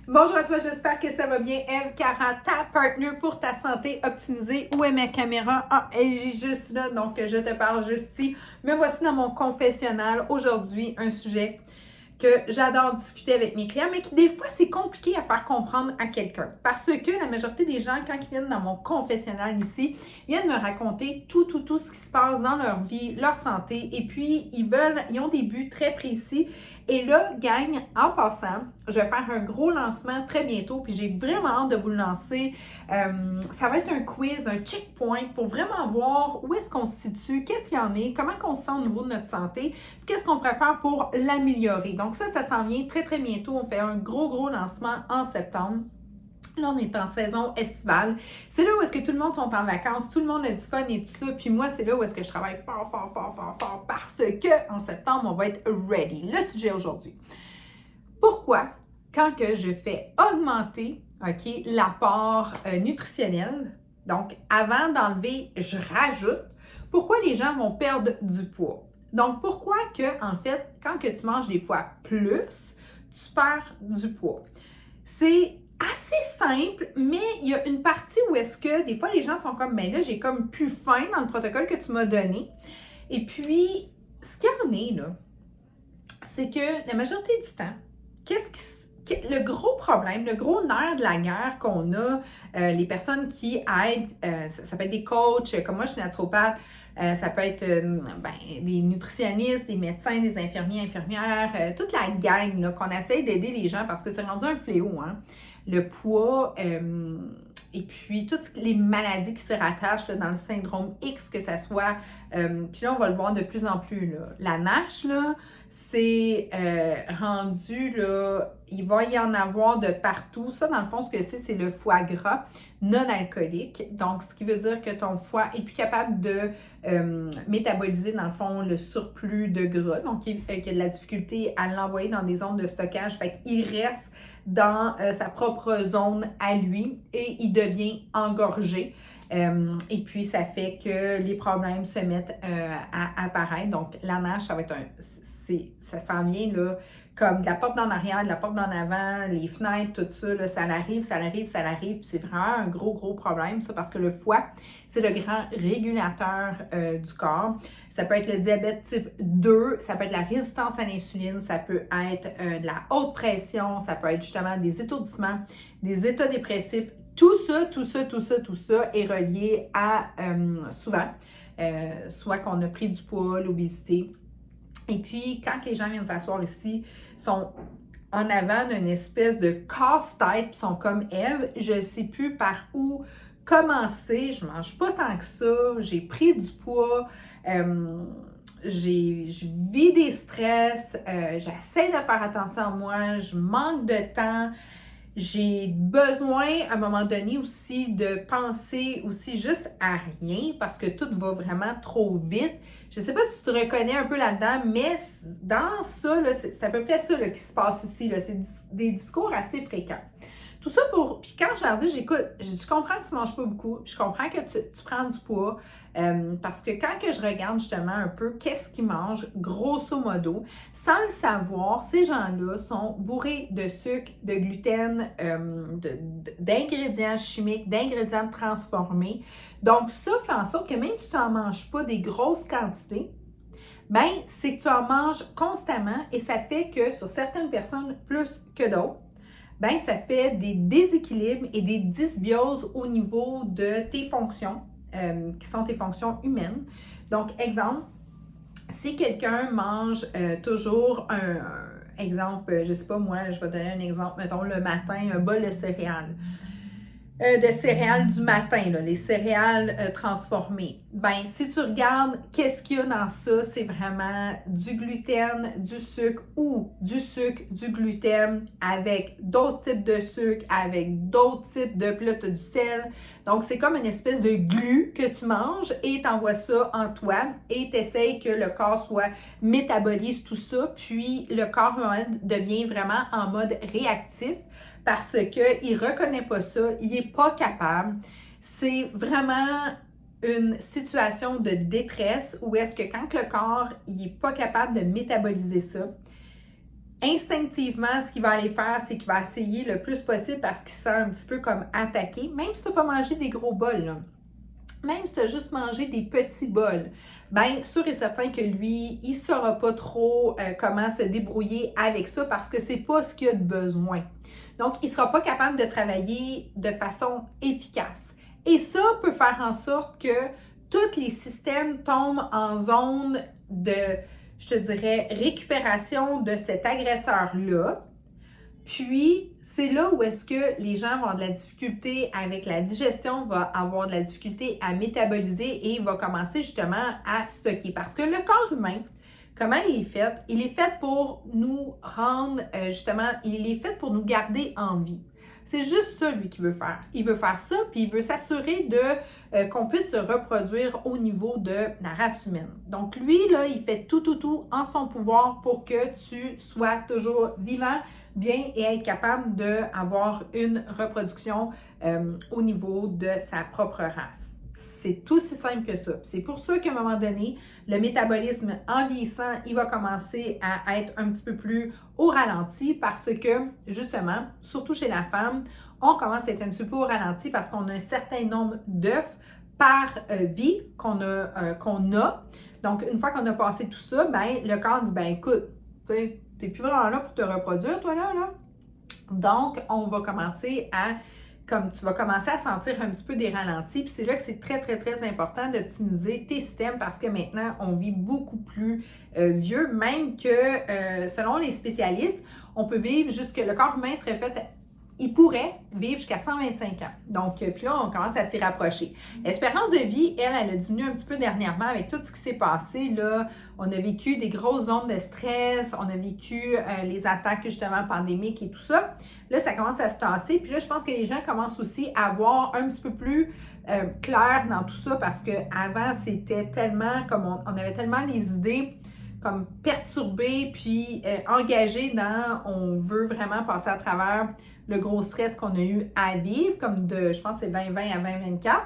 Bonjour à toi, j'espère que ça va bien. Eve Cara, ta partner pour ta santé optimisée. Où est ma caméra? Ah, elle est juste là, donc je te parle juste ici. Me voici dans mon confessionnal. Aujourd'hui, un sujet que j'adore discuter avec mes clients, mais qui des fois, c'est compliqué à faire comprendre à quelqu'un. Parce que la majorité des gens, quand ils viennent dans mon confessionnal ici, ils viennent me raconter tout ce qui se passe dans leur vie, leur santé, et puis ils ont des buts très précis. Et là, gang, en passant, je vais faire un gros lancement très bientôt, puis j'ai vraiment hâte de vous le lancer. Ça va être un quiz, un checkpoint pour vraiment voir où est-ce qu'on se situe, qu'est-ce qu'il y en est, comment on se sent au niveau de notre santé, qu'est-ce qu'on pourrait faire pour l'améliorer. Donc ça s'en vient très bientôt. On fait un gros lancement en septembre. Là, on est en saison estivale. C'est là où est-ce que tout le monde sont en vacances, tout le monde a du fun et tout ça. Puis moi, c'est là où est-ce que je travaille fort parce que en septembre, on va être ready. Le sujet aujourd'hui. Pourquoi, quand que je fais augmenter, OK, l'apport nutritionnel, donc avant d'enlever, je rajoute, pourquoi les gens vont perdre du poids? Donc, pourquoi que, en fait, quand que tu manges des fois plus, tu perds du poids? C'est assez simple, mais il y a une partie où est-ce que des fois les gens sont comme, ben là, j'ai comme plus faim dans le protocole que tu m'as donné. Et puis, ce qu'il y en est, là, c'est que la majorité du temps, le gros problème, le gros nerf de la guerre qu'on a, les personnes qui aident, ça peut être des coachs, comme moi je suis naturopathe, ça peut être des nutritionnistes, des médecins, des infirmiers, infirmières, toute la gang là, qu'on essaie d'aider les gens parce que c'est rendu un fléau, hein? Le poids, et puis toutes les maladies qui se rattachent là, dans le syndrome X, que ça soit, puis là on va le voir de plus en plus, là. La NASH, là, c'est rendu, là, il va y en avoir de partout. Ça, dans le fond, ce que c'est le foie gras non alcoolique. Donc, ce qui veut dire que ton foie est plus capable de métaboliser, dans le fond, le surplus de gras. Donc, il y a de la difficulté à l'envoyer dans des zones de stockage. Fait qu'il reste dans sa propre zone à lui et il devient engorgé. Et puis, ça fait que les problèmes se mettent à apparaître. Donc, la NASH, ça va être ça s'en vient là, comme de la porte d'en arrière, de la porte d'en avant, les fenêtres, tout ça, là, ça arrive, puis c'est vraiment un gros problème, ça, parce que le foie, c'est le grand régulateur du corps. Ça peut être le diabète type 2, ça peut être la résistance à l'insuline, ça peut être de la haute pression, ça peut être justement des étourdissements, des états dépressifs. Tout ça est relié à souvent, soit qu'on a pris du poids, l'obésité. Et puis, quand les gens viennent s'asseoir ici, sont en avant d'une espèce de casse-tête, puis sont comme Ève, je ne sais plus par où commencer, je ne mange pas tant que ça, j'ai pris du poids, je vis des stress, j'essaie de faire attention à moi, je manque de temps. J'ai besoin, à un moment donné aussi, de penser aussi juste à rien parce que tout va vraiment trop vite. Je ne sais pas si tu te reconnais un peu là-dedans, mais dans ça, c'est à peu près ça là, qui se passe ici. C'est des discours assez fréquents. Tout ça pour... Puis quand je leur dis, je comprends que tu ne manges pas beaucoup, je comprends que tu prends du poids, parce que quand que je regarde justement un peu qu'est-ce qu'ils mangent, grosso modo, sans le savoir, ces gens-là sont bourrés de sucre, de gluten, d'ingrédients chimiques, d'ingrédients transformés. Donc ça fait en sorte que même si tu n'en manges pas des grosses quantités, ben c'est que tu en manges constamment et ça fait que sur certaines personnes plus que d'autres, ben ça fait des déséquilibres et des dysbioses au niveau de tes fonctions, qui sont tes fonctions humaines. Donc, exemple, si quelqu'un mange toujours exemple, je ne sais pas moi, je vais donner un exemple, mettons le matin, un bol de céréales. De céréales du matin, là, les céréales transformées. Ben, si tu regardes qu'est-ce qu'il y a dans ça, c'est vraiment du gluten, du sucre ou du sucre, du gluten avec d'autres types de sucre, avec d'autres types de plats, tu as du sel. Donc, c'est comme une espèce de glu que tu manges et tu envoies ça en toi et tu essaies que le corps soit métabolise tout ça, puis le corps devient vraiment en mode réactif parce qu'il ne reconnaît pas ça, il n'est pas capable. C'est vraiment une situation de détresse où est-ce que quand le corps n'est pas capable de métaboliser ça, instinctivement, ce qu'il va aller faire, c'est qu'il va essayer le plus possible parce qu'il se sent un petit peu comme attaqué, même si tu n'as pas mangé des gros bols, là. Même si tu as juste mangé des petits bols, bien, sûr et certain que lui, il ne saura pas trop comment se débrouiller avec ça parce que c'est pas ce qu'il a de besoin. Donc, il ne sera pas capable de travailler de façon efficace. Et ça peut faire en sorte que tous les systèmes tombent en zone de, je te dirais, récupération de cet agresseur-là. Puis, c'est là où est-ce que les gens vont avoir de la difficulté avec la digestion, va avoir de la difficulté à métaboliser et il va commencer justement à stocker. Parce que le corps humain, comment il est fait? Il est fait pour nous rendre, justement, il est fait pour nous garder en vie. C'est juste ça, lui, qu'il veut faire. Il veut faire ça, puis il veut s'assurer de qu'on puisse se reproduire au niveau de la race humaine. Donc, lui, là, il fait tout en son pouvoir pour que tu sois toujours vivant, bien et être capable d'avoir une reproduction au niveau de sa propre race. C'est aussi simple que ça. C'est pour ça qu'à un moment donné, le métabolisme en vieillissant, il va commencer à être un petit peu plus au ralenti parce que, justement, surtout chez la femme, on commence à être un petit peu au ralenti parce qu'on a un certain nombre d'œufs par vie qu'on a. Donc, une fois qu'on a passé tout ça, ben, le corps dit, ben écoute, tu sais, t'es plus vraiment là pour te reproduire, toi, là. Donc, on va commencer comme tu vas commencer à sentir un petit peu des ralentis. Puis c'est là que c'est très important d'optimiser tes systèmes parce que maintenant, on vit beaucoup plus vieux, même que selon les spécialistes, on peut vivre le corps humain serait fait, il pourrait vivre jusqu'à 125 ans. Donc, puis là, on commence à s'y rapprocher. L'espérance de vie, elle a diminué un petit peu dernièrement avec tout ce qui s'est passé. Là, on a vécu des grosses zones de stress, on a vécu les attaques justement pandémiques et tout ça. Là, ça commence à se tasser. Puis là, je pense que les gens commencent aussi à voir un petit peu plus clair dans tout ça parce qu'avant, c'était tellement, comme on avait tellement les idées comme perturbées puis engagées dans on veut vraiment passer à travers le gros stress qu'on a eu à vivre, comme je pense, c'est 2020 à 2024.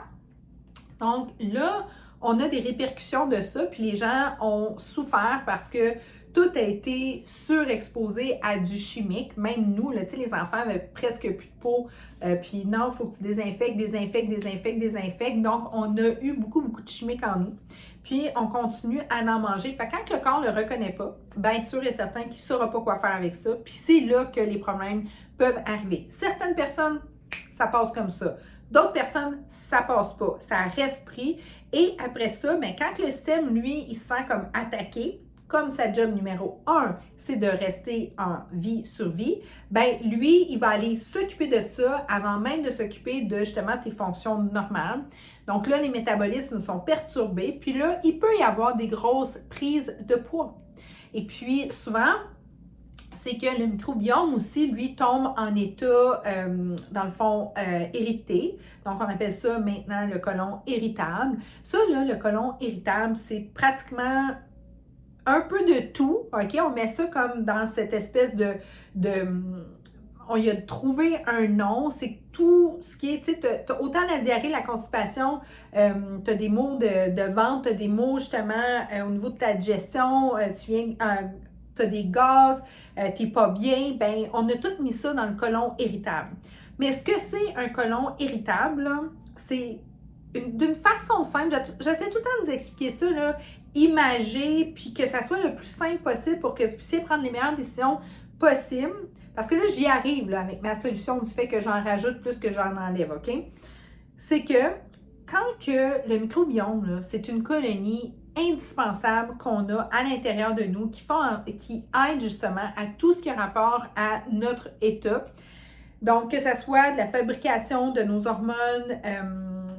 Donc là, on a des répercussions de ça, puis les gens ont souffert parce que tout a été surexposé à du chimique. Même nous, là, les enfants avaient presque plus de peau. Puis non, il faut que tu désinfectes. Donc, on a eu beaucoup de chimique en nous. Puis, on continue à en manger. Fait que quand le corps ne le reconnaît pas, bien sûr et certain qu'il ne saura pas quoi faire avec ça. Puis, c'est là que les problèmes peuvent arriver. Certaines personnes, ça passe comme ça. D'autres personnes, ça passe pas. Ça reste pris. Et après ça, bien, quand le système, lui, il se sent comme attaqué, comme sa job numéro 1, c'est de rester en survie, ben lui, il va aller s'occuper de ça avant même de s'occuper de justement tes fonctions normales. Donc là, les métabolismes sont perturbés, puis là, il peut y avoir des grosses prises de poids. Et puis, souvent, c'est que le microbiome aussi, lui, tombe en état, dans le fond, irrité. Donc, on appelle ça maintenant le côlon irritable. Ça, là, le côlon irritable, c'est pratiquement un peu de tout, OK? On met ça comme dans cette espèce on y a trouvé un nom, c'est tout ce qui est, tu sais, autant la diarrhée, la constipation, tu as des maux de ventre, tu as des maux justement au niveau de ta digestion, tu as des gaz, tu n'es pas bien, ben on a tout mis ça dans le côlon irritable. Mais ce que c'est un côlon irritable, là, c'est d'une façon simple, j'essaie tout le temps de vous expliquer ça, là, imagé, puis que ça soit le plus simple possible pour que vous puissiez prendre les meilleures décisions possibles. Parce que là, j'y arrive là, avec ma solution du fait que j'en rajoute plus que j'en enlève, OK? C'est que quand que le microbiome, là, c'est une colonie indispensable qu'on a à l'intérieur de nous, qui aide justement à tout ce qui a rapport à notre état. Donc, que ce soit de la fabrication de nos hormones,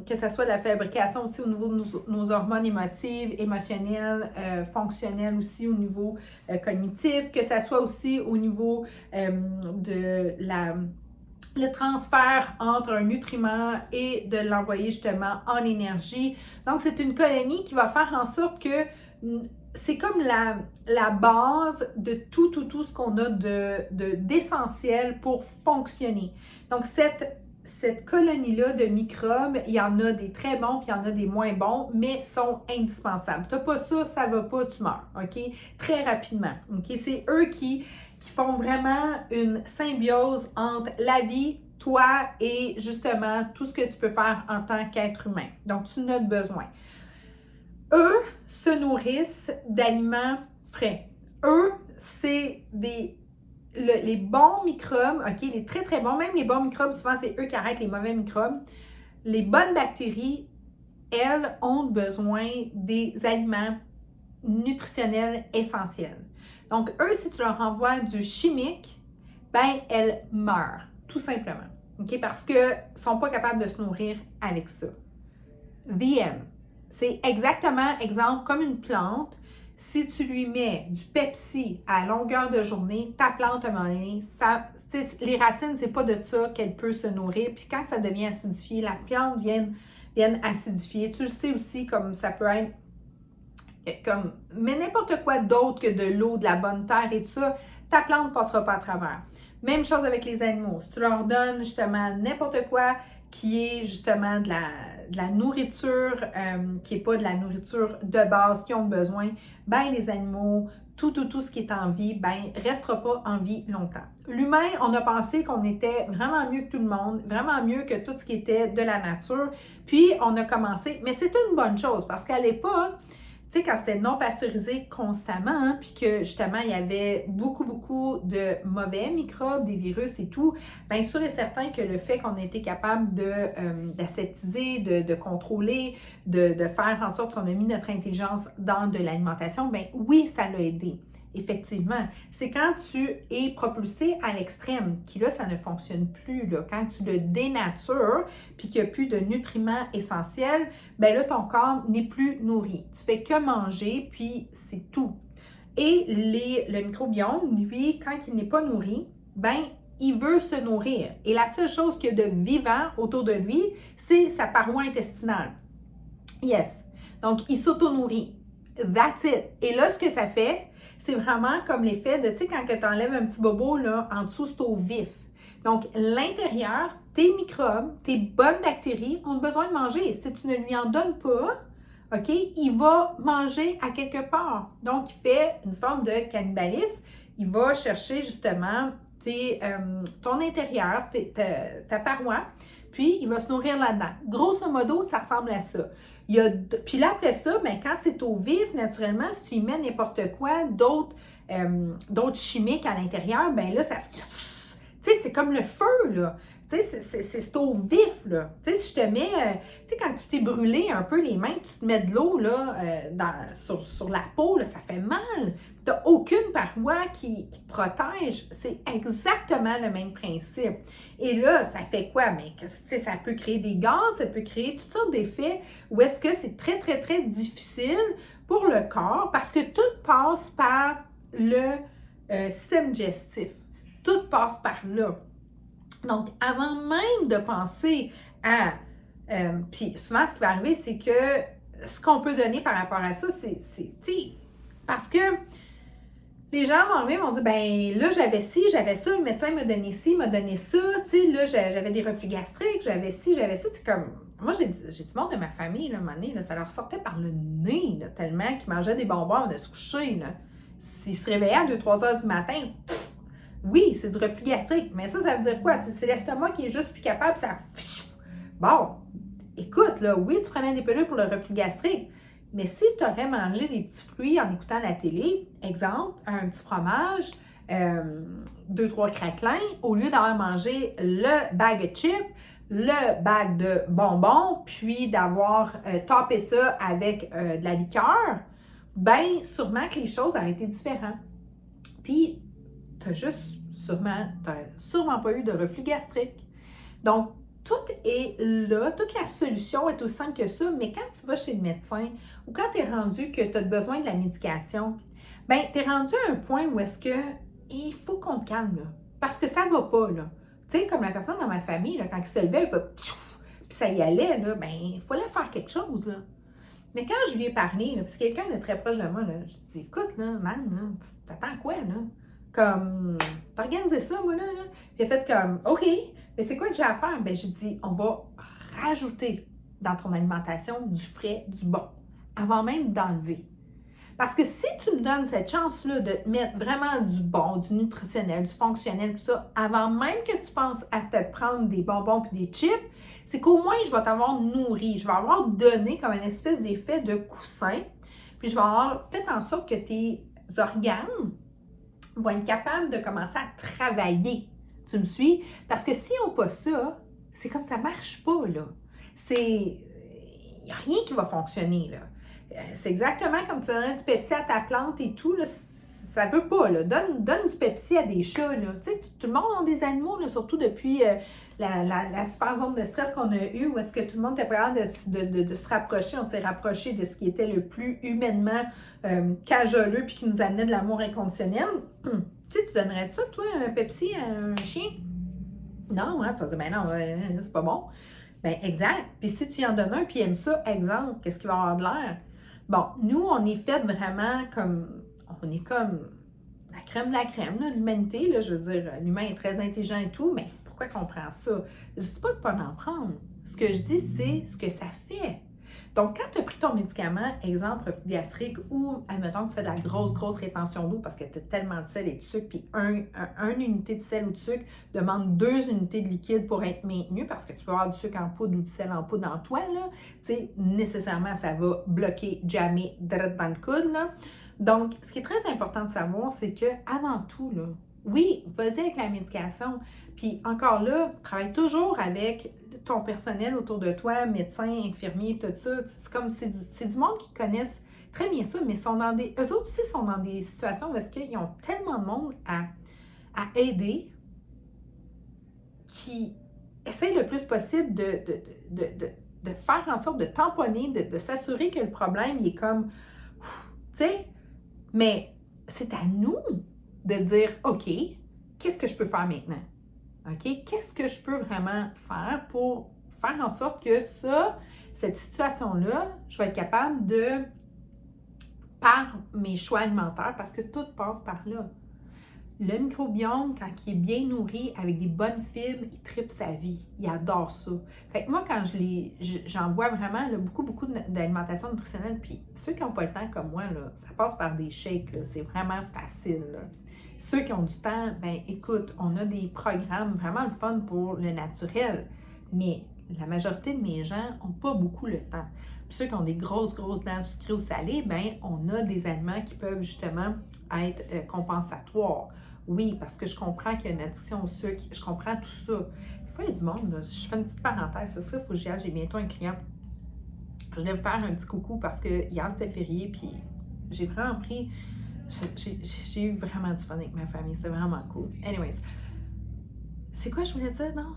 que ce soit de la fabrication aussi au niveau de nos hormones émotives, émotionnelles, fonctionnelles aussi au niveau cognitif, que ce soit aussi au niveau de le transfert entre un nutriment et de l'envoyer justement en énergie. Donc, c'est une colonie qui va faire en sorte que c'est comme la base de tout ce qu'on a d'essentiel pour fonctionner. Donc, cette colonie-là de microbes, il y en a des très bons, puis il y en a des moins bons, mais sont indispensables. Tu n'as pas ça, ça ne va pas, tu meurs, OK? Très rapidement, OK? C'est eux qui qui font vraiment une symbiose entre la vie, toi et justement tout ce que tu peux faire en tant qu'être humain. Donc, tu n'as besoin. Eux se nourrissent d'aliments frais. Eux, c'est les bons microbes, OK, les très très bons, même les bons microbes, souvent c'est eux qui arrêtent les mauvais microbes. Les bonnes bactéries, elles, ont besoin des aliments nutritionnels essentiels. Donc, eux, si tu leur envoies du chimique, ben elles meurent, tout simplement. OK? Parce qu'elles ne sont pas capables de se nourrir avec ça. The end. C'est exactement, exemple, comme une plante. Si tu lui mets du Pepsi à longueur de journée, ta plante, à un moment donné, les racines, c'est pas de ça qu'elle peut se nourrir. Puis quand ça devient acidifié, la plante vient acidifier. Tu le sais aussi, comme ça peut être mais n'importe quoi d'autre que de l'eau, de la bonne terre et tout ça, ta plante ne passera pas à travers. Même chose avec les animaux. Si tu leur donnes justement n'importe quoi qui est justement de la nourriture, qui n'est pas de la nourriture de base qu'ils ont besoin, ben les animaux, tout ce qui est en vie, ben restera pas en vie longtemps. L'humain, on a pensé qu'on était vraiment mieux que tout le monde, vraiment mieux que tout ce qui était de la nature, puis on a commencé, mais c'était une bonne chose parce qu'à l'époque, tu sais, quand c'était non pasteurisé constamment, hein, puis que justement, il y avait beaucoup de mauvais microbes, des virus et tout, bien sûr et certain que le fait qu'on ait été capable d'aseptiser, de contrôler, de faire en sorte qu'on a mis notre intelligence dans de l'alimentation, bien oui, ça l'a aidé. Effectivement, c'est quand tu es propulsé à l'extrême, qui là, ça ne fonctionne plus. Là. Quand tu le dénatures, puis qu'il n'y a plus de nutriments essentiels, bien là, ton corps n'est plus nourri. Tu fais que manger, puis c'est tout. Et le microbiome, lui, quand il n'est pas nourri, bien, il veut se nourrir. Et la seule chose qu'il y a de vivant autour de lui, c'est sa paroi intestinale. Yes. Donc, il s'auto-nourrit. That's it. Et là, ce que ça fait, c'est vraiment comme l'effet de, tu sais, quand tu enlèves un petit bobo, là, en dessous, c'est au vif. Donc, l'intérieur, tes microbes, tes bonnes bactéries ont besoin de manger. Si tu ne lui en donnes pas, OK, il va manger à quelque part. Donc, il fait une forme de cannibalisme. Il va chercher justement ton intérieur, ta paroi, puis il va se nourrir là-dedans. Grosso modo, ça ressemble à ça. Puis là, après ça, ben, quand c'est au vif, naturellement, si tu y mets n'importe quoi, d'autres chimiques à l'intérieur, ben là, ça... Tu sais, c'est comme le feu, là. Tu sais, c'est au vif, là. Tu sais, si je te mets... tu sais, quand tu t'es brûlé un peu les mains, tu te mets de l'eau, là, sur la peau, là, ça fait mal. Tu n'as aucune paroi qui te protège. C'est exactement le même principe. Et là, ça fait quoi? Mais, tu sais, ça peut créer des gaz, ça peut créer toutes sortes d'effets où est-ce que c'est très, très, très difficile pour le corps parce que tout passe par le système digestif. Tout passe par là. Donc, avant même de penser à... puis souvent, ce qui va arriver, c'est que ce qu'on peut donner par rapport à ça, c'est parce que les gens vont arriver, vont dire, ben là, j'avais ci, j'avais ça, le médecin m'a donné ci, m'a donné ça, tu sais, là, j'avais des reflux gastriques, j'avais ci, j'avais ça, c'est comme... Moi, j'ai du monde de ma famille, là, à un moment donné, là, ça leur sortait par le nez, là, tellement qu'ils mangeaient des bonbons avant de se coucher, là. S'ils se réveillaient à 2-3 heures du matin, oui, c'est du reflux gastrique, mais ça veut dire quoi? C'est l'estomac qui est juste plus capable, ça... Bon, écoute, là, oui, tu prenais des pilules pour le reflux gastrique, mais si tu aurais mangé des petits fruits en écoutant la télé, exemple, un petit fromage, 2-3 craquelins, au lieu d'avoir mangé le bag de chips, le bag de bonbons, puis d'avoir tapé ça avec de la liqueur, ben sûrement que les choses auraient été différentes. Puis, tu n'as sûrement pas eu de reflux gastrique. Donc, tout est là, toute la solution est aussi simple que ça, mais quand tu vas chez le médecin ou quand tu es rendu que tu as besoin de la médication, bien, tu es rendu à un point où est-ce que il faut qu'on te calme, là, parce que ça ne va pas, là. Tu sais, comme la personne dans ma famille, là, quand il se levait, puis ça y allait, là, bien, il fallait faire quelque chose, là. Mais quand je lui ai parlé, là, parce que quelqu'un de très proche de moi, là, je dis, écoute, là, man, là, t'attends quoi, là? Comme, t'as organisé ça, moi, là? Puis il a fait comme, OK, mais c'est quoi que j'ai à faire? Ben, j'ai dit, on va rajouter dans ton alimentation du frais, du bon, avant même d'enlever. Parce que si tu me donnes cette chance-là de te mettre vraiment du bon, du nutritionnel, du fonctionnel, tout ça, avant même que tu penses à te prendre des bonbons et des chips, c'est qu'au moins je vais t'avoir nourri, je vais avoir donné comme une espèce d'effet de coussin, puis je vais avoir fait en sorte que tes organes vont être capables de commencer à travailler. Tu me suis? Parce que s'ils n'ont pas ça, c'est comme ça ne marche pas, là. Il n'y a rien qui va fonctionner, là. C'est exactement comme si tu donnais du Pepsi à ta plante et tout, là. Ça ne veut pas, là. Donne du Pepsi à des chats, là. Tu sais, tout le monde a des animaux, là, surtout depuis la super zone de stress qu'on a eue, où est-ce que tout le monde était prêt de se rapprocher. On s'est rapproché de ce qui était le plus humainement cajoleux puis qui nous amenait de l'amour inconditionnel. Tu sais, tu donnerais ça, toi, un Pepsi à un chien? Non, hein, tu vas dire, ben non, c'est pas bon. Ben exact. Puis si tu en donnes un puis il aime ça, exemple, qu'est-ce qu'il va avoir de l'air? Bon, nous, on est fait vraiment comme, on est comme la crème de la crème de l'humanité, là, je veux dire, l'humain est très intelligent et tout, mais pourquoi qu'on prend ça? Je ne dis pas de ne pas en prendre. Ce que je dis, c'est ce que ça fait. Donc, quand tu as pris ton médicament, exemple, reflux gastrique, ou, admettons, tu fais de la grosse rétention d'eau parce que tu as tellement de sel et de sucre, puis une unité de sel ou de sucre demande 2 unités de liquide pour être maintenu parce que tu peux avoir du sucre en poudre ou du sel en poudre dans toi, là. Tu sais, nécessairement, ça va bloquer, jammer, direct dans le coude, là. Donc, ce qui est très important de savoir, c'est que avant tout, là, oui, vas-y avec la médication. Puis encore là, travaille toujours avec ton personnel autour de toi, médecin, infirmier, tout ça. C'est comme, c'est du monde qui connaissent très bien ça, mais eux autres aussi sont dans des situations où est-ce qu'ils ont tellement de monde à aider qui essayent le plus possible de faire en sorte de tamponner, de s'assurer que le problème, il est comme, tu sais, mais c'est à nous de dire, OK, qu'est-ce que je peux faire maintenant? OK? Qu'est-ce que je peux vraiment faire pour faire en sorte que cette situation-là, je vais être capable de, par mes choix alimentaires, parce que tout passe par là. Le microbiome, quand il est bien nourri, avec des bonnes fibres, il tripe sa vie. Il adore ça. Fait que moi, quand j'en vois vraiment là, beaucoup d'alimentation nutritionnelle, puis ceux qui n'ont pas le temps comme moi, là, ça passe par des shakes, là, c'est vraiment facile, là. Ceux qui ont du temps, ben écoute, on a des programmes vraiment le fun pour le naturel, mais la majorité de mes gens n'ont pas beaucoup le temps. Puis ceux qui ont des grosses dents sucrées ou salées, ben on a des aliments qui peuvent justement être compensatoires. Oui, parce que je comprends qu'il y a une addiction au sucre, je comprends tout ça. Des fois, il y a du monde, là, je fais une petite parenthèse, parce que il faut que j'y aille, j'ai bientôt un client. Je devais me faire un petit coucou parce que hier c'était férié, puis j'ai vraiment pris... J'ai eu vraiment du fun avec ma famille, c'était vraiment cool. Anyways, c'est quoi je voulais dire, non?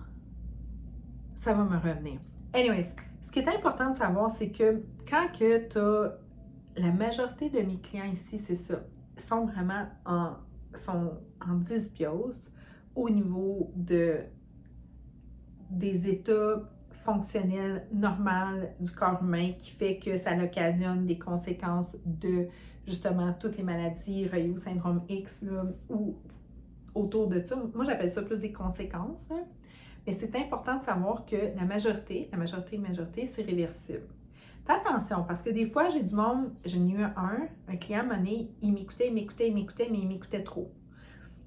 Ça va me revenir. Anyways, ce qui est important de savoir, c'est que quand que tu as la majorité de mes clients ici, c'est ça, sont vraiment en dysbiose au niveau des états fonctionnel normal du corps humain qui fait que ça occasionne des conséquences de justement toutes les maladies reliées au syndrome X là, ou autour de ça. Moi, j'appelle ça plus des conséquences. Là. Mais c'est important de savoir que la majorité, c'est réversible. Fais attention, parce que des fois, j'ai du monde, j'en ai eu un client, à un moment donné, il m'écoutait, mais il m'écoutait trop.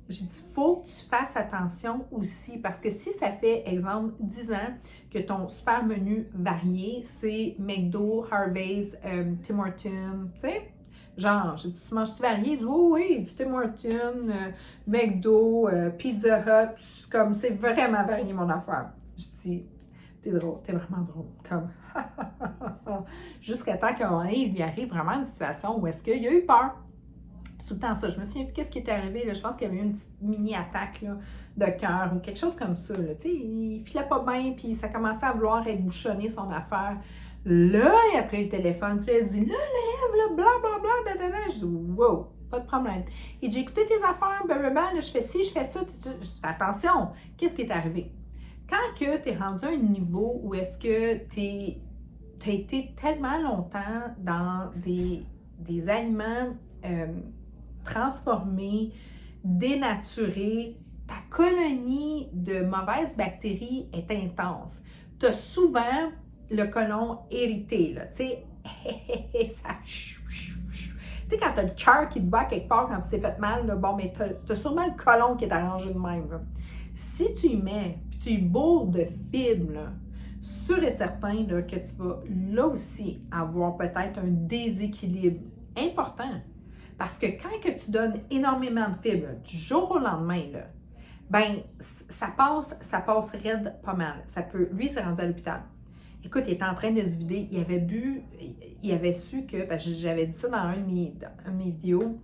J'ai dit, il faut que tu fasses attention aussi, parce que si ça fait, exemple, 10 ans que ton super menu varié, c'est McDo, Harvey's, Tim Hortons, tu sais, genre, j'ai dit, tu manges-tu varié? Il dit, oh, oui, du Tim Hortons, McDo, Pizza Hut, comme, c'est vraiment varié mon affaire. Je dis, t'es drôle, t'es vraiment drôle, comme, jusqu'à temps qu'à un moment donné, il lui arrive vraiment une situation où est-ce qu'il a eu peur. Tout le temps ça. Je me souviens plus qu'est-ce qui est arrivé. Là. Je pense qu'il y avait eu une petite mini-attaque là, de cœur ou quelque chose comme ça. Là. Tu sais, il filait pas bien, puis ça commençait à vouloir être bouchonné son affaire. Là, il a pris le téléphone, puis il a dit là, lève, là, blablabla, dadada. Je dis wow, pas de problème. Il dit j'ai écouté tes affaires, blablabla, là, je fais ci, je fais ça. Je dis fais attention, qu'est-ce qui est arrivé? Quand que tu es rendu à un niveau où est-ce que tu as été tellement longtemps dans des aliments transformés, dénaturés, ta colonie de mauvaises bactéries est intense. Tu as souvent le côlon irrité, là, tu sais, ça, Tu sais, quand t'as le cœur qui te bat quelque part quand tu t'es fait mal, là, bon, mais t'as sûrement le côlon qui est arrangé de même, là. Si tu y mets, puis tu y bourres de fibres, là, sûr et certain là, que tu vas là aussi avoir peut-être un déséquilibre important. Parce que quand que tu donnes énormément de fibres, là, du jour au lendemain, là, ben ça passe raide pas mal. Ça peut, lui, il s'est rendu à l'hôpital. Écoute, il était en train de se vider. Il avait bu, il avait su que, parce que j'avais dit ça dans un de mes vidéos,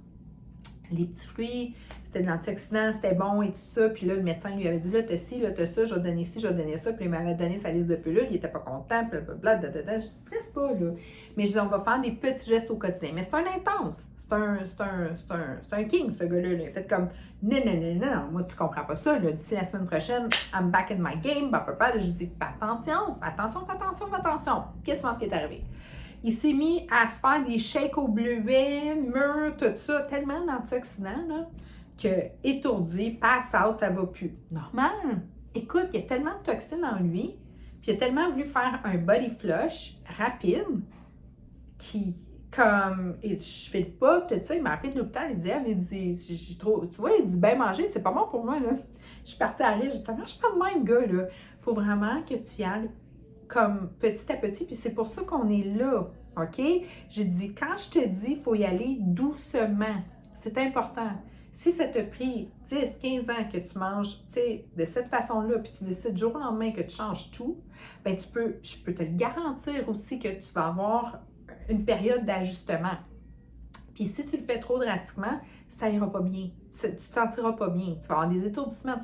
les petits fruits, c'était de l'antioxydant, c'était bon et tout ça. Puis là, le médecin lui avait dit, là, t'as ci, là, t'as ça, je vais te donner ci, je vais te donner ça. Puis il m'avait donné sa liste de pilules, il était pas content, blablabla, je ne stresse pas, là. Mais je dis, on va faire des petits gestes au quotidien. Mais c'est un intense. C'est un king, ce gars-là. Il a fait comme, non, non, non, non, moi, tu comprends pas ça, là. D'ici la semaine prochaine, I'm back in my game, papa. Je dis, fais attention, fais attention, fais attention, fais attention. Qu'est-ce que tu penses qui est arrivé? Il s'est mis à se faire des shakes au bleuet, mûr, tout ça, tellement d'antioxydants, là, que étourdi, pass out, ça va plus. Normal. Écoute, il y a tellement de toxines en lui, puis il a tellement voulu faire un body flush rapide, qui, comme, et je fais le pas, tout ça, il m'a appelé de l'hôpital, il dit, il dit, j'ai trop, tu vois, il dit, ben manger, c'est pas bon pour moi, là. Je suis partie à rire, je dis, ça marche pas de même, gars, là. Faut vraiment que tu y ailles comme petit à petit, puis c'est pour ça qu'on est là, OK? J'ai dit, quand je te dis, il faut y aller doucement. C'est important. Si ça t'a pris 10, 15 ans que tu manges, tu sais, de cette façon-là, puis tu décides du jour au lendemain que tu changes tout, bien, je peux te le garantir aussi que tu vas avoir une période d'ajustement. Puis si tu le fais trop drastiquement, ça ira pas bien. Tu te sentiras pas bien. Tu vas avoir des étourdissements.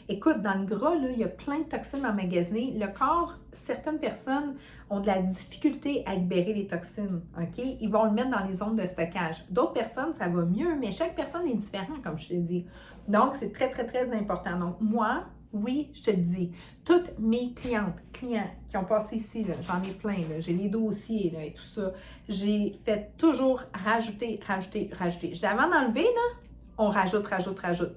Écoute, dans le gras, là, il y a plein de toxines emmagasiner. Le corps, certaines personnes ont de la difficulté à libérer les toxines. OK? Ils vont le mettre dans les zones de stockage. D'autres personnes, ça va mieux, mais chaque personne est différente, comme je te dis. Donc, c'est très, très, très important. Donc, moi, oui, je te le dis, toutes mes clients qui ont passé ici, j'en ai plein, j'ai les dossiers là, et tout ça, j'ai fait toujours rajouter. Je dis, avant d'enlever, là, on rajoute.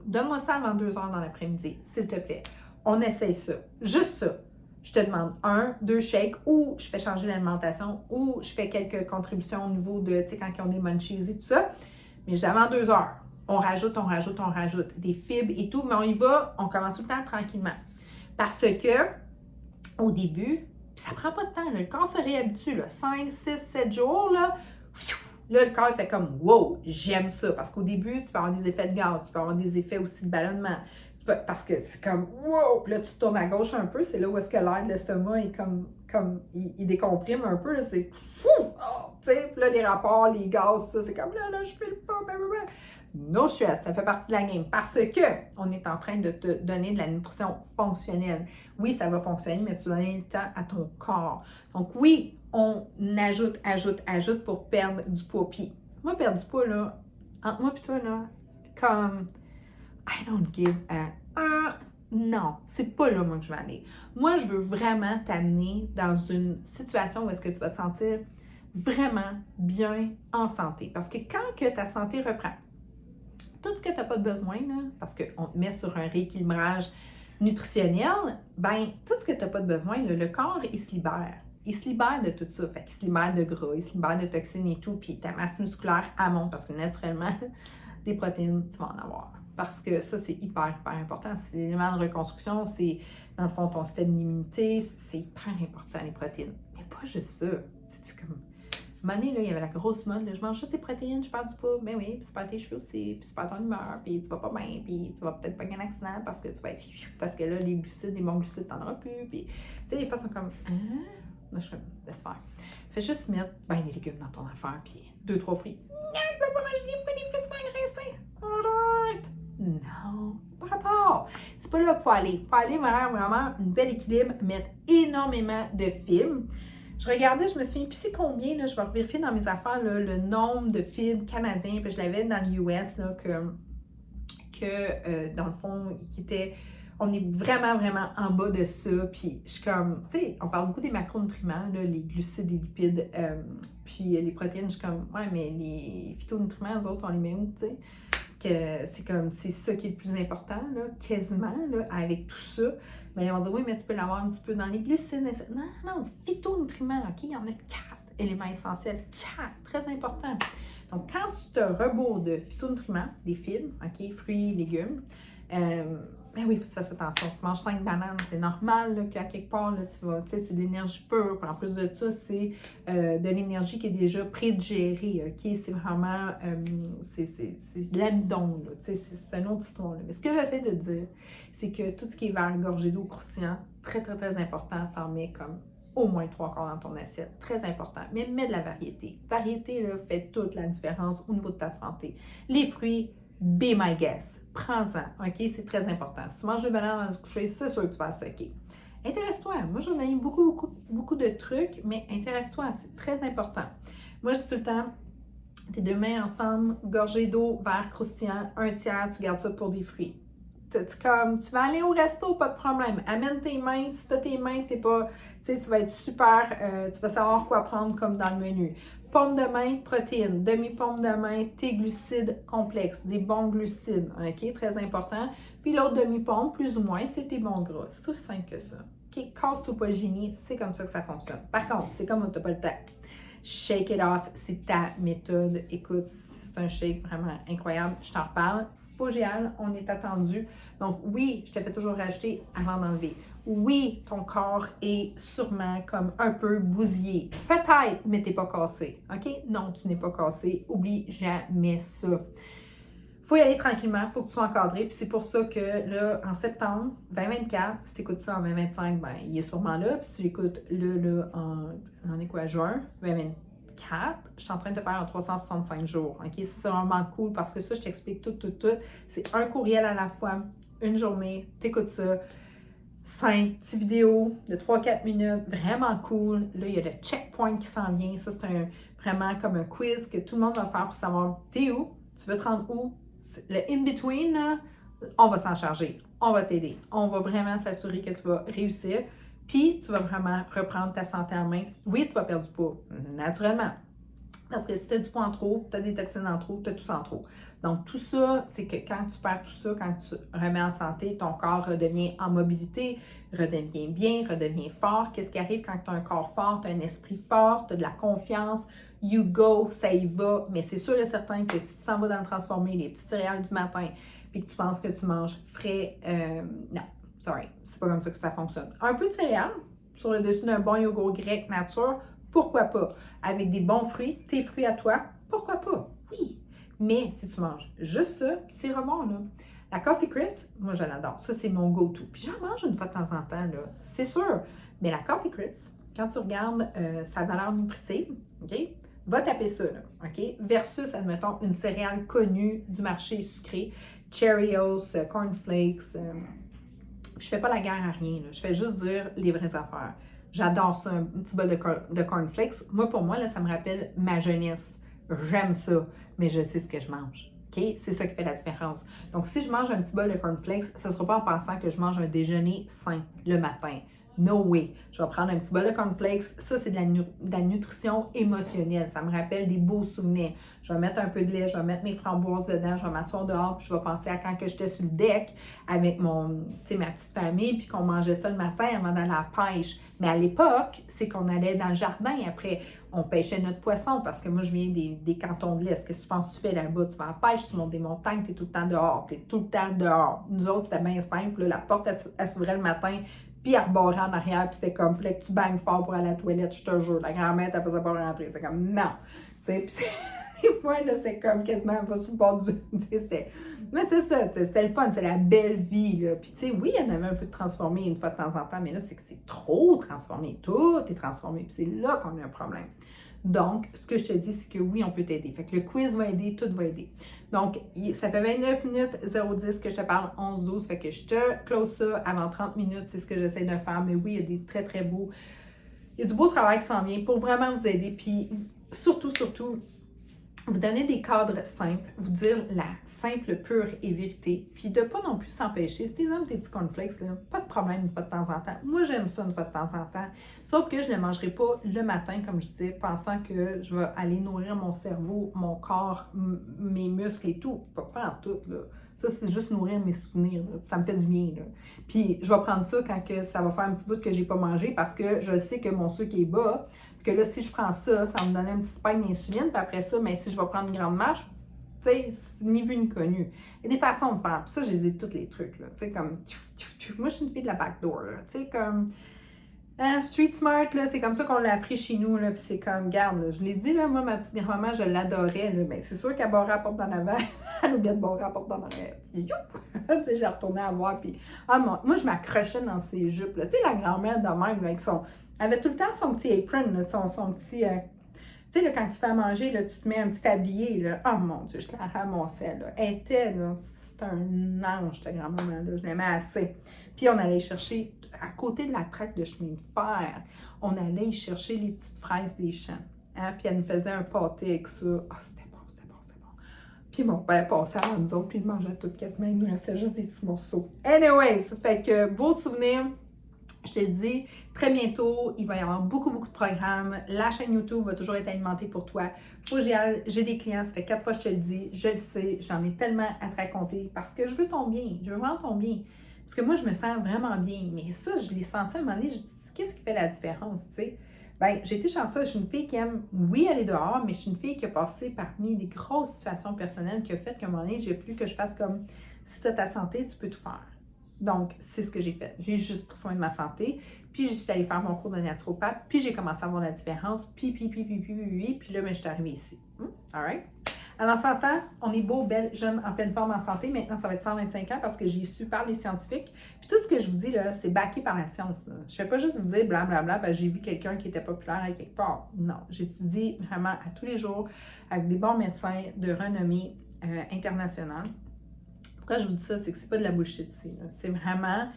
Donne-moi ça avant 2 heures dans l'après-midi, s'il te plaît. On essaye ça. Juste ça. Je te demande 1, 2 shakes, ou je fais changer l'alimentation, ou je fais quelques contributions au niveau de, tu sais, quand ils ont des munchies et tout ça. Mais je dis avant 2 heures. On rajoute des fibres et tout, mais on y va, on commence tout le temps tranquillement. Parce que, au début, ça prend pas de temps, là, le corps se réhabitue, là, 5, 6, 7 jours, là, le corps il fait comme « wow, j'aime ça », parce qu'au début, tu peux avoir des effets de gaz, tu peux avoir des effets aussi de ballonnement, parce que c'est comme « wow », puis là, tu tournes à gauche un peu, c'est là où est-ce que l'air de l'estomac est comme il décomprime un peu, là, c'est fou, oh, tu sais, puis là, les rapports, les gaz, tout ça, c'est comme là, je file pas, blablabla. No stress, ça fait partie de la game parce que on est en train de te donner de la nutrition fonctionnelle. Oui, ça va fonctionner, mais tu dois donner le temps à ton corps. Donc oui, on ajoute pour perdre du poids. Puis moi, perdre du poids, là, entre moi et toi, là, comme I don't give a... non, c'est pas là, moi, que je vais aller. Moi, je veux vraiment t'amener dans une situation où est-ce que tu vas te sentir vraiment bien en santé. Parce que quand que ta santé reprend, tout ce que tu n'as pas de besoin, là, parce qu'on te met sur un rééquilibrage nutritionnel, ben tout ce que tu n'as pas de besoin, là, le corps, il se libère. Il se libère de tout ça. Fait qu'il se libère de gras, il se libère de toxines et tout, puis ta masse musculaire, elle monte, parce que naturellement, des protéines, tu vas en avoir. Parce que ça, c'est hyper important. C'est l'élément de reconstruction, c'est, dans le fond, ton système d'immunité, c'est hyper important, les protéines. Mais pas juste ça. C'est comme... À un moment donné, là, il y avait la grosse mode, là, je mange juste des protéines, je perds du poids. Ben oui, puis c'est pas tes cheveux aussi, puis c'est pas ton humeur, puis tu vas pas bien, puis tu vas peut-être pas gagner un accident parce que tu vas être... Parce que là, les glucides, les bons glucides, t'en auras plus, puis... Tu sais, des fois, sont comme... Hein? Là, je suis comme... Laisse faire. Fais juste mettre, ben, des légumes dans ton affaire, puis 2-3 fruits. Non, je peux pas manger des fruits, c'est pas agressé. Non, pas rapport. C'est pas là qu'il faut aller. Il faut aller vers vraiment un bel équilibre, mettre énormément de fibres. Je regardais, je me souviens plus c'est combien, là, je vais vérifier dans mes affaires là, le nombre de fibres canadiens, puis je l'avais dans le US, là, dans le fond, on est vraiment, vraiment en bas de ça, puis je suis comme, tu sais, on parle beaucoup des macronutriments, là, les glucides, les lipides, puis les protéines, je suis comme, ouais, mais les phytonutriments, eux autres, on les met où, tu sais? Que c'est ça qui est le plus important, là, quasiment, là, avec tout ça. Mais ils vont dire, oui, mais tu peux l'avoir un petit peu dans les glucides. Non, phytonutriments, OK? Il y en a 4. éléments essentiels. 4, très important. Donc, quand tu te rebourres de phytonutriments, des fibres, OK, fruits, légumes, ben oui, il faut que tu fasses attention. Si tu manges 5 bananes, c'est normal là, qu'à quelque part, là, tu vas, tu sais, c'est de l'énergie pure. Puis en plus de ça, c'est de l'énergie qui est déjà prédigérée, OK? C'est vraiment, c'est de l'amidon, là, tu sais, c'est une autre histoire, là. Mais ce que j'essaie de dire, c'est que tout ce qui est vert, gorgé d'eau, croustillant, très, très, très important, t'en mets comme au moins 3 quarts dans ton assiette. Très important. Mais mets de la variété. Variété, là, fait toute la différence au niveau de ta santé. Les fruits, be my guest. Prends-en, OK? C'est très important. Si tu manges des bananes avant de se coucher, c'est sûr que tu vas stocker. Intéresse-toi. Moi, j'en ai beaucoup de trucs, mais intéresse-toi. C'est très important. Moi, je dis tout le temps, tes 2 mains ensemble, gorgée d'eau, verre croustillant, 1/3, tu gardes ça pour des fruits. Comme, tu vas aller au resto, pas de problème. Amène tes mains. Si tu as tes mains, tu vas être super, tu vas savoir quoi prendre comme dans le menu. Pomme de main, protéines. Demi-pomme de main, tes glucides complexes, des bons glucides, OK? Très important. Puis l'autre demi-pomme, plus ou moins, c'est tes bons gras. C'est aussi simple que ça. OK? Casse-toi pas le génie, c'est comme ça que ça fonctionne. Par contre, c'est comme tu n'as pas le temps. Shake it off, c'est ta méthode. Écoute, c'est un shake vraiment incroyable. Je t'en reparle. Fogéal, on est attendu. Donc oui, je te fais toujours rajouter avant d'enlever. Oui, ton corps est sûrement comme un peu bousillé. Peut-être, mais t'es pas cassé. OK? Non, tu n'es pas cassé. Oublie jamais ça. Faut y aller tranquillement, il faut que tu sois encadré. Puis c'est pour ça que là, en septembre 2024, si tu écoutes ça en 2025, ben il est sûrement là. Puis si tu l'écoutes là, on est quoi, juin 2024, je suis en train de te faire un 365 jours. OK? Ça, c'est vraiment cool parce que ça, je t'explique tout. C'est un courriel à la fois, une journée, tu écoutes ça. 5 petites vidéos de 3-4 minutes, vraiment cool. Là, il y a le checkpoint qui s'en vient. Ça, c'est vraiment comme un quiz que tout le monde va faire pour savoir t'es où, tu veux te rendre où. Le in-between, là, on va s'en charger. On va t'aider. On va vraiment s'assurer que tu vas réussir. Puis, tu vas vraiment reprendre ta santé en main. Oui, tu vas perdre du poids, naturellement. Parce que si tu as du poids en trop, tu as des toxines en trop, tu as tout ça en trop. Donc, tout ça, c'est que quand tu perds tout ça, quand tu remets en santé, ton corps redevient en mobilité, redevient bien, redevient fort. Qu'est-ce qui arrive quand tu as un corps fort, tu as un esprit fort, tu as de la confiance, you go, ça y va. Mais c'est sûr et certain que si tu s'en vas dans le transformer, les petites céréales du matin, puis que tu penses que tu manges frais, non, sorry, c'est pas comme ça que ça fonctionne. Un peu de céréales sur le dessus d'un bon yogourt grec nature, pourquoi pas? Avec des bons fruits, tes fruits à toi, pourquoi pas? Oui. Mais si tu manges juste ça, c'est bon, là. La Coffee Crisp, moi, je l'adore. Ça, c'est mon go-to. Puis j'en mange une fois de temps en temps, là. C'est sûr. Mais la Coffee Crisp, quand tu regardes sa valeur nutritive, OK? Va taper ça, là, OK? Versus, admettons, une céréale connue du marché sucré, Cheerios, Cornflakes. Je fais pas la guerre à rien, là. Je fais juste dire les vraies affaires. J'adore ça, un petit bol de cornflakes. Moi, pour moi, là, ça me rappelle ma jeunesse. J'aime ça, mais je sais ce que je mange. OK? C'est ça qui fait la différence. Donc, si je mange un petit bol de cornflakes, ça ne sera pas en pensant que je mange un déjeuner sain le matin. No way. Je vais prendre un petit bol de cornflakes. Ça, c'est de la nutrition émotionnelle. Ça me rappelle des beaux souvenirs. Je vais mettre un peu de lait, je vais mettre mes framboises dedans, je vais m'asseoir dehors, puis je vais penser à quand que j'étais sur le deck avec ma petite famille, puis qu'on mangeait ça le matin avant d'aller à la pêche. Mais à l'époque, c'est qu'on allait dans le jardin. Après, on pêchait notre poisson parce que moi, je viens des cantons de l'Est. Qu'est-ce que tu penses que tu fais là-bas? Tu vas à la pêche, tu montes des montagnes, tu es tout le temps dehors. Tu es tout le temps dehors. Nous autres, c'était bien simple. Là, la porte, elle s'ouvrait le matin, puis elle rebarrait en arrière, puis c'était comme, il fallait que tu bagnes fort pour aller à la toilette, je te jure. La grand-mère, elle faisait pas rentrer. C'est comme, non. Tu sais, puis des fois, là, c'était comme quasiment, elle va sous le bord du. Mais c'est ça, c'était le fun, c'est la belle vie, là. Puis, tu sais, oui, il y en avait un peu de transformé une fois de temps en temps, mais là, c'est que c'est trop transformé. Tout est transformé, puis c'est là qu'on a un problème. Donc, ce que je te dis, c'est que oui, on peut t'aider. Fait que le quiz va aider, tout va aider. Donc, ça fait 29 minutes 010 que je te parle 11-12. Fait que je te close ça avant 30 minutes. C'est ce que j'essaie de faire. Mais oui, il y a des très, très beaux... Il y a du beau travail qui s'en vient pour vraiment vous aider. Puis, surtout, vous donner des cadres simples, vous dire la simple, pure et vérité, puis de pas non plus s'empêcher. Si tu aimes tes petits cornflakes, là, pas de problème une fois de temps en temps. Moi, j'aime ça une fois de temps en temps. Sauf que je ne les mangerai pas le matin, comme je disais, pensant que je vais aller nourrir mon cerveau, mon corps, mes muscles et tout. Pas en tout, là. Ça, c'est juste nourrir mes souvenirs. Là. Ça me fait du bien. Là. Puis, je vais prendre ça quand que ça va faire un petit bout que j'ai pas mangé parce que je sais que mon sucre est bas. Puis que là, si je prends ça, ça va me donner un petit spike d'insuline. Puis après ça, mais si je vais prendre une grande marche, tu sais, ni vu ni connu. Il y a des façons de faire. Puis ça, j'ai tous les trucs. Tu sais, comme. Moi, je suis une fille de la backdoor. Tu sais, comme. Street Smart, là, c'est comme ça qu'on l'a appris chez nous, là, puis c'est comme, garde, là, je l'ai dit, là, moi, ma petite grand-maman, je l'adorais, là, ben, c'est sûr qu'elle barrait la porte d'en avant, elle oubliait de barrer la porte d'en arrière, puis youp, tu sais, j'ai retourné à voir, puis, moi, je m'accrochais dans ses jupes, là, tu sais, la grand-mère de même, là, avec son, elle avait tout le temps son petit apron, là, son petit, tu sais, là, quand tu fais à manger, là, tu te mets un petit habillé, là, oh mon Dieu, je la ramassais, là, elle était, là, c'était un ange, ta grand-maman, là, je l'aimais assez. Puis on allait chercher, à côté de la traque de chemin de fer, on allait y chercher les petites fraises des champs. Hein? Puis elle nous faisait un pâté avec ça. Ah, c'était bon, c'était bon, c'était bon. Puis mon père passait avant nous autres, puis il mangeait tout quasiment. Il nous restait juste des petits morceaux. Anyways, ça fait que beau souvenir. Je te le dis, très bientôt, il va y avoir beaucoup, beaucoup de programmes. La chaîne YouTube va toujours être alimentée pour toi. Faut que j'ai des clients, ça fait 4 fois que je te le dis. Je le sais, j'en ai tellement à te raconter parce que je veux ton bien. Je veux vraiment ton bien. Parce que moi, je me sens vraiment bien. Mais ça, je l'ai senti à un moment donné. Je me dis, qu'est-ce qui fait la différence, tu sais? Bien, j'ai été chanceuse. Je suis une fille qui aime, oui, aller dehors, mais je suis une fille qui a passé parmi des grosses situations personnelles qui a fait qu'à un moment donné, j'ai voulu que je fasse comme, si tu as ta santé, tu peux tout faire. Donc, c'est ce que j'ai fait. J'ai juste pris soin de ma santé, puis je suis allée faire mon cours de naturopathe, puis j'ai commencé à voir la différence, puis là, ben, je suis arrivée ici. All right? Avant 100 ans, on est beau, belle, jeune, en pleine forme, en santé. Maintenant, ça va être 125 ans parce que j'ai su par les scientifiques. Puis tout ce que je vous dis, là, c'est backé par la science. Là. Je ne fais pas juste vous dire blablabla, ben, j'ai vu quelqu'un qui était populaire à quelque part. Non, j'étudie vraiment à tous les jours avec des bons médecins de renommée internationale. Pourquoi je vous dis ça? C'est que c'est pas de la bullshit ici. C'est vraiment,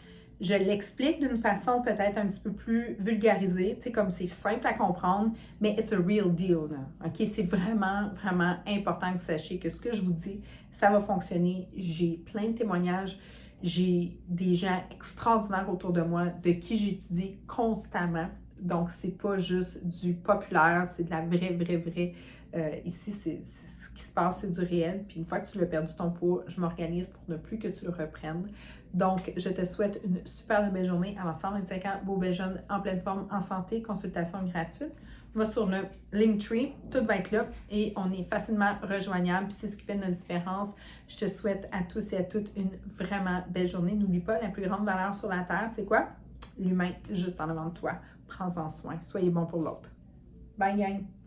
je l'explique d'une façon peut-être un petit peu plus vulgarisée, tu sais, comme c'est simple à comprendre, mais it's a real deal, là. OK? C'est vraiment, vraiment important que vous sachiez que ce que je vous dis, ça va fonctionner. J'ai plein de témoignages. J'ai des gens extraordinaires autour de moi de qui j'étudie constamment. Donc, c'est pas juste du populaire, c'est de la vraie. Ici, c'est ce qui se passe, c'est du réel. Puis une fois que tu l'as perdu ton poids, je m'organise pour ne plus que tu le reprennes. Donc, je te souhaite une super belle journée avant 125 ans, beau bel jeune, en pleine forme, en santé, consultation gratuite. Va sur le Linktree, tout va être là et on est facilement rejoignable. Puis c'est ce qui fait notre différence. Je te souhaite à tous et à toutes une vraiment belle journée. N'oublie pas, la plus grande valeur sur la Terre, c'est quoi? L'humain juste en avant de toi. Prends-en soin. Soyez bon pour l'autre. Bye, gang!